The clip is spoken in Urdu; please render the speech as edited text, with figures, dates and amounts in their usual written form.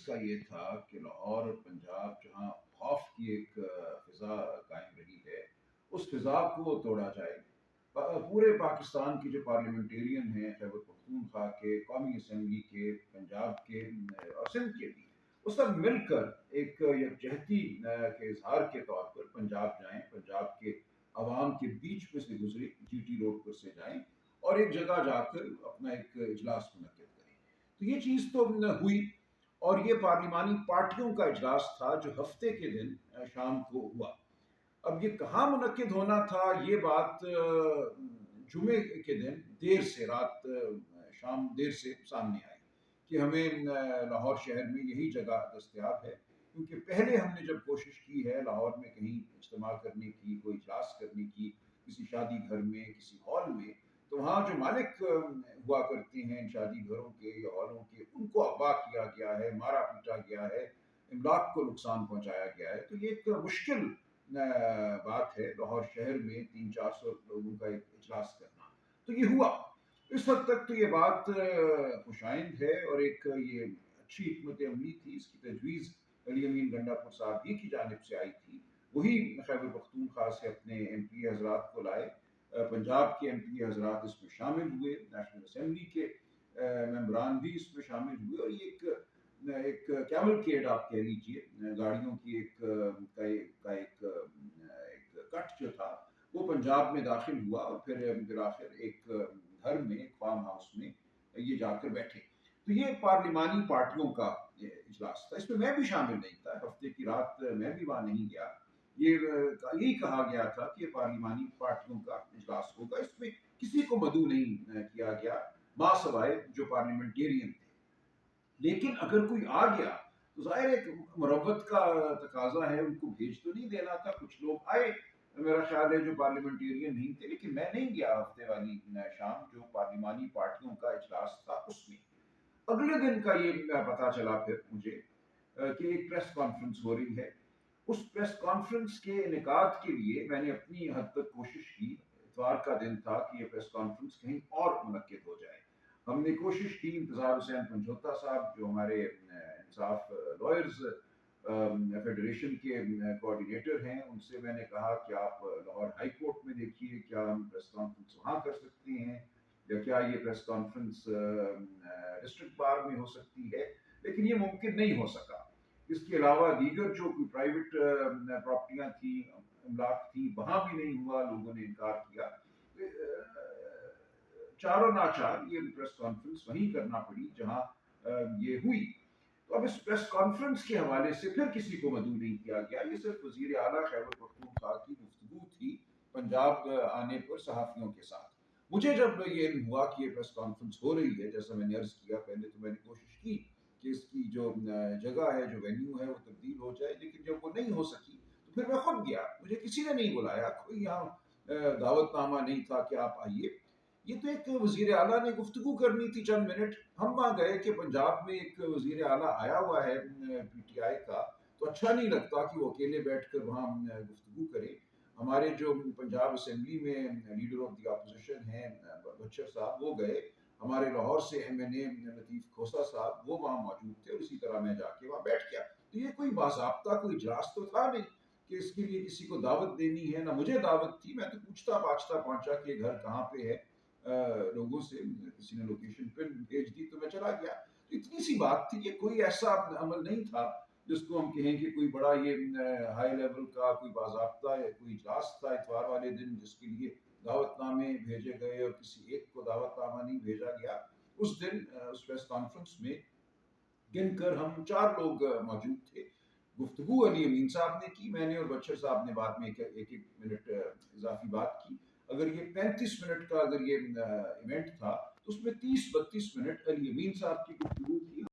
کا یہ تھا کہ لاہور اور پنجاب جہاں خوف کی ایک فضا قائم رہی ہے، اس فضا کو توڑا جائے۔ پورے پاکستان کی جو پارلیمنٹیرین ہیں، خیبر پختونخوا کے، قومی اسمبلی کے، پنجاب کے اور سندھ کے بھی، وہ سب مل کر ایک یکجہتی کے اظہار کے طور پر پنجاب جائیں، پنجاب کے عوام کے بیچ میں سے گزرے، جی ٹی روڈ پر سے جائیں اور ایک جگہ جا کر اپنا ایک اجلاس منعقد کریں۔ تو یہ چیز تو ہوئی، اور یہ پارلیمانی پارٹیوں کا اجلاس تھا جو ہفتے کے دن شام کو ہوا۔ اب یہ کہاں منعقد ہونا تھا، یہ بات جمعے کے دن دیر سے رات شام دیر سے سامنے آئی کہ ہمیں لاہور شہر میں یہی جگہ دستیاب ہے، کیونکہ پہلے ہم نے جب کوشش کی ہے لاہور میں کہیں اجتماع کرنے کی، کوئی اجلاس کرنے کی، کسی شادی گھر میں، کسی ہال میں، تو وہاں جو مالک ہوا کرتے ہیں ان شادی گھروں کے یا ہالوں کے، ان کو اغوا کیا گیا ہے، مارا پیٹا گیا ہے، املاک کو نقصان پہنچایا گیا ہے۔ تو یہ ایک مشکل بات ہے لاہور شہر میں 300-400 لوگوں کا ایک اجلاس کرنا۔ تو یہ ہوا۔ اس حد تک تو یہ بات خوش آئند ہے، اور ایک یہ اچھی حکمت عملی تھی، اس کی تجویز علی امین گنڈا پور صاحب ہی کی جانب سے آئی تھی۔ وہی خیبر پختونخوا سے اپنے ایم پی حضرات کو لائے، پنجاب کے ایم پی حضرات اس میں شامل ہوئے، نیشنل اسمبلی کے ممبران بھی اس میں شامل ہوئے، اور یہ ایک کیمل کیڈ آپ کہہ لیجئے، گاڑیوں کی ایک کٹ جو تھا وہ پنجاب میں داخل ہوا، اور پھر بالآخر ایک گھر میں، ایک فارم ہاؤس میں یہ جا کر بیٹھے۔ تو یہ پارلیمانی پارٹیوں کا یہ اجلاس تھا، اس میں بھی شامل نہیں تھا، ہفتے کی رات میں بھی وہاں نہیں گیا۔ یہی کہا گیا تھا کہ یہ پارلیمانی پارٹیوں کا اجلاس ہوگا، اس میں کسی کو مدعو نہیں کیا گیا ما سوائے جو پارلیمنٹیرین تھے۔ لیکن اگر کوئی آ گیا تو ظاہر ایک مروت کا تقاضا ہے، ان کو بھیج تو نہیں دینا تھا۔ کچھ لوگ آئے، میرا خیال ہے جو پارلیمنٹیرین نہیں تھے، لیکن میں نہیں گیا ہفتے والی شام جو پارلیمانی پارٹیوں کا اجلاس تھا اس میں۔ اگلے دن کا یہ پتا چلا پھر مجھے کہ ایک پریس کانفرنس ہو رہی ہے۔ اس پریس کانفرنس کے انعقاد کے لیے میں نے اپنی حد تک کوشش کی، اتوار کا دن تھا، کہ یہ پریس کانفرنس کہیں اور منعقد ہو جائے۔ ہم نے کوشش کی، انتظار حسین پنجھوتا صاحب جو ہمارے انصاف لائرز فیڈریشن کے کوآرڈینیٹر ہیں، ان سے میں نے کہا کہ آپ لاہور ہائی کورٹ میں دیکھیے کیا ہم پریس کانفرنس وہاں کر سکتے ہیں، یا کیا یہ پریس کانفرنس ڈسٹرکٹ بار میں ہو سکتی ہے، لیکن یہ ممکن نہیں ہو سکا۔ اس کے علاوہ دیگر جو کوئی پرائیویٹ پراپرٹیاں تھیں، املاک تھی، وہاں بھی نہیں ہوا، لوگوں نے انکار کیا۔ چاروں ناچار یہ پریس کانفرنس وہیں کرنا پڑی جہاں یہ ہوئی۔ تو اب اس پریس کانفرنس کے حوالے سے پھر کسی کو مدعو نہیں کیا گیا، یہ صرف وزیر اعلیٰ خیبر پختونخوا کی گفتگو تھی پنجاب آنے پر صحافیوں کے ساتھ۔ مجھے جب یہ علم ہوا کہ یہ پریس کانفرنس ہو رہی ہے، جیسا میں نے عرض کیا پہلے، تو میں نے کوشش کی کہ اس کی جو جگہ ہے، جو وینیو ہے، وہ تبدیل ہو جائے، لیکن جب وہ نہیں ہو سکی تو پھر میں خود گیا۔ مجھے کسی نے نہیں بلایا، کوئی یہاں دعوت نامہ نہیں تھا کہ آپ آئیے۔ یہ تو ایک وزیر اعلیٰ نے گفتگو کرنی تھی چند منٹ، ہم وہاں گئے کہ پنجاب میں ایک وزیر اعلیٰ آیا ہوا ہے پی ٹی آئی کا، تو اچھا نہیں لگتا کہ وہ اکیلے بیٹھ کر وہاں گفتگو کرے۔ ہمارے جو پنجاب اسمبلی میں لیڈر آف دی اپوزیشن ہیں بچر صاحب، وہ گئے، ہمارے لاہور سے ایم این اے لطیف کھوسہ صاحب وہ وہاں موجود تھے، اور اسی طرح میں جا کے وہاں بیٹھ گیا۔ تو یہ کوئی باضابطہ کوئی اجلاس تو تھا نہیں کہ اس کے لیے کسی کو دعوت دینی ہے، نہ مجھے دعوت تھی۔ میں تو پوچھتا پہنچا کہ یہ گھر کہاں پہ ہے، لوگوں سے کسی نے لوکیشن پہ بھیج دی تو میں چلا گیا۔ تو اتنی سی بات تھی، یہ کوئی ایسا عمل نہیں تھا جس کو ہم کہیں کہ کوئی بڑا یہ ہائی لیول کا کوئی باضابطہ یا کوئی اجلاس تھا اتوار والے دن جس کے لیے دعوت نامے بھیجے گئے اور کسی ایک کو دعوت نامہ نہیں بھیجا گیا۔ اس دن اس پریس کانفرنس میں گن کر ہم 4 لوگ موجود تھے۔ گفتگو علی امین صاحب نے کی، میں نے اور بچر صاحب نے بعد میں ایک منٹ اضافی بات کی۔ اگر یہ 35 منٹ کا اگر یہ ایونٹ تھا تو اس میں 30-32 منٹ علی امین صاحب کی گفتگو تھی۔